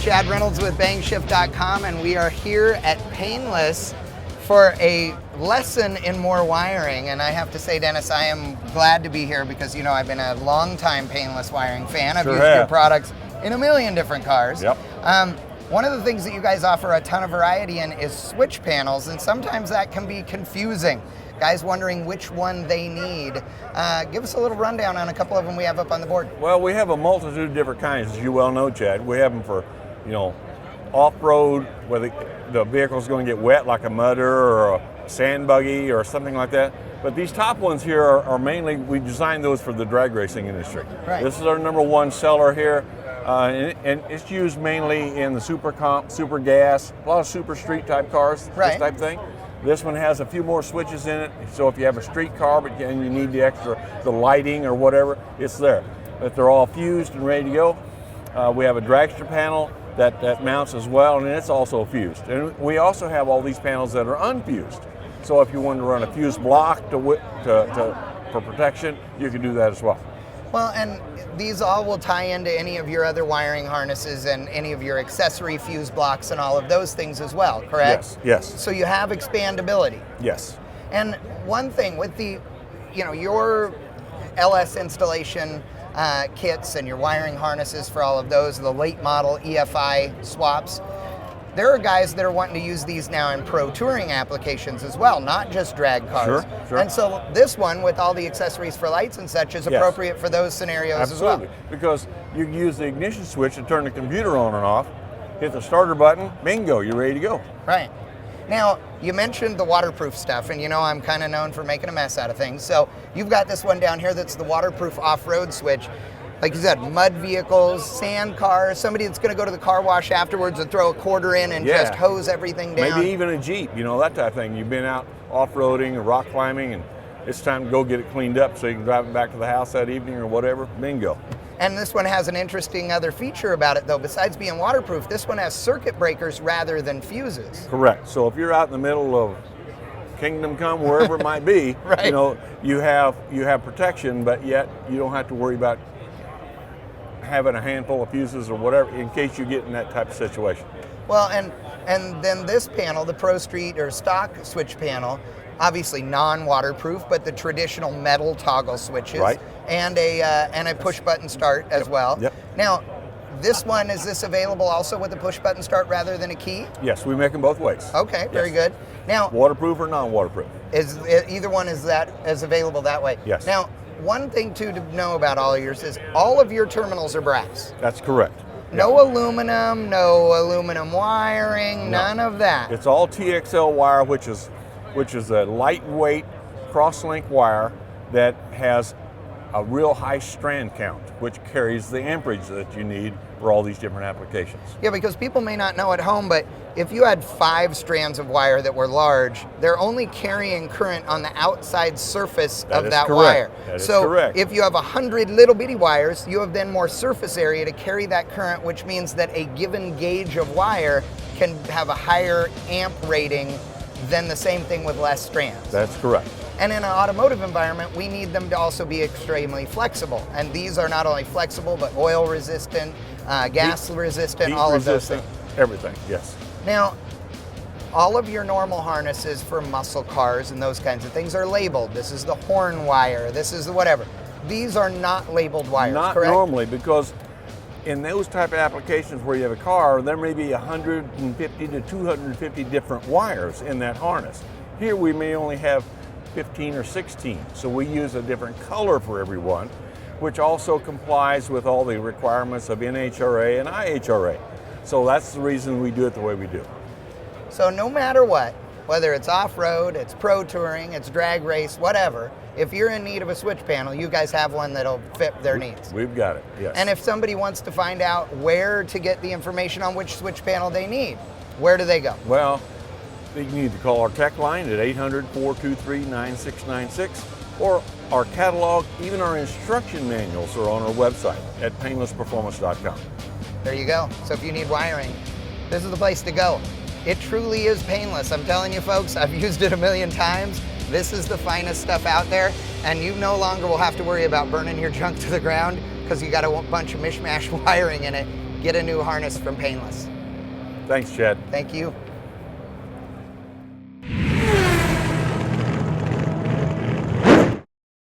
Chad Reynolds with BangShift.com, and we are here at Painless for a lesson in more wiring. And I have to say, Dennis, I am glad to be here because, you know, I've been a long-time Painless wiring fan. I've used your products in a million different cars. Yep. One of the things that you guys offer a ton of variety in is switch panels, and sometimes that can be confusing. Guys wondering which one they need. Give us a little rundown on a couple of them we have up on the board. Well, we have a multitude of different kinds, as you well know, Chad. We have them for, you know, off-road, where the vehicle's going to get wet, like a mudder or a sand buggy or something like that. But these top ones here are mainly, we designed those for the drag racing industry. Right. This is our #1 seller here, and it's used mainly in the super comp, super gas, a lot of super street type cars, right. This type thing. This one has a few more switches in it, so if you have a street car but and you need the lighting or whatever, it's there. But they're all fused and ready to go. We have a dragster panel that mounts as well, and it's also fused. And we also have all these panels that are unfused. So if you want to run a fused block for protection, you can do that as well. Well, and these all will tie into any of your other wiring harnesses and any of your accessory fuse blocks and all of those things as well, correct? Yes. So you have expandability. Yes. And one thing with the, you know, your LS installation kits and your wiring harnesses for all of those, the late model EFI swaps, there are guys that are wanting to use these now in pro touring applications as well, not just drag cars. Sure. And so this one, with all the accessories for lights and such, is appropriate for those scenarios as well. Absolutely, because you can use the ignition switch to turn the computer on and off, hit the starter button, bingo, you're ready to go. Right. Now, you mentioned the waterproof stuff, and you know I'm kind of known for making a mess out of things. So you've got this one down here that's the waterproof off-road switch. Like you said, mud vehicles, sand cars, somebody that's going to go to the car wash afterwards and throw a quarter in and just hose everything down. Maybe even a Jeep, you know, that type of thing. You've been out off-roading or rock climbing, and it's time to go get it cleaned up so you can drive it back to the house that evening or whatever. Bingo. And this one has an interesting other feature about it, though. Besides being waterproof, this one has circuit breakers rather than fuses. Correct. So if you're out in the middle of Kingdom Come, wherever it might be, right. You know, you have protection, but yet you don't have to worry about having a handful of fuses or whatever in case you get in that type of situation. Well, and then this panel, the Pro Street or stock switch panel, obviously non-waterproof, but the traditional metal toggle switches, right. And a push button start as well. Yep. Now, this one, is this available also with a push button start rather than a key? Yes, we make them both ways. Okay, very good. Now, waterproof or non-waterproof? Is either one is available that way? Yes. Now, one thing too to know about all of yours is all of your terminals are brass. That's correct. No aluminum, no aluminum wiring, none of that. It's all TXL wire, which is a lightweight cross-link wire that has a real high strand count, which carries the amperage that you need for all these different applications. Yeah, because people may not know at home, but if you had 5 strands of wire that were large, they're only carrying current on the outside surface of that wire. That is so correct. If you have 100 little bitty wires, you have then more surface area to carry that current, which means that a given gauge of wire can have a higher amp rating than the same thing with less strands. That's correct. And in an automotive environment, we need them to also be extremely flexible. And these are not only flexible, but oil resistant, gas resistant, all of those things. Everything, yes. Now, all of your normal harnesses for muscle cars and those kinds of things are labeled. This is the horn wire, this is the whatever. These are not labeled wires, not correct? Normally, because in those type of applications where you have a car, there may be 150 to 250 different wires in that harness. Here we may only have 15 or 16, so we use a different color for every one, which also complies with all the requirements of NHRA and IHRA. So that's the reason we do it the way we do. So no matter what, whether it's off-road, it's pro touring, it's drag race, whatever, if you're in need of a switch panel, you guys have one that'll fit their needs. We've got it, yes. And if somebody wants to find out where to get the information on which switch panel they need, where do they go? Well, you need to call our tech line at 800-423-9696, or our catalog, even our instruction manuals are on our website at painlessperformance.com. There you go. So if you need wiring, this is the place to go. It truly is painless. I'm telling you folks, I've used it a million times. This is the finest stuff out there, and you no longer will have to worry about burning your junk to the ground because you got a bunch of mishmash wiring in it. get a new harness from Painless. Thanks, Chad. Thank you.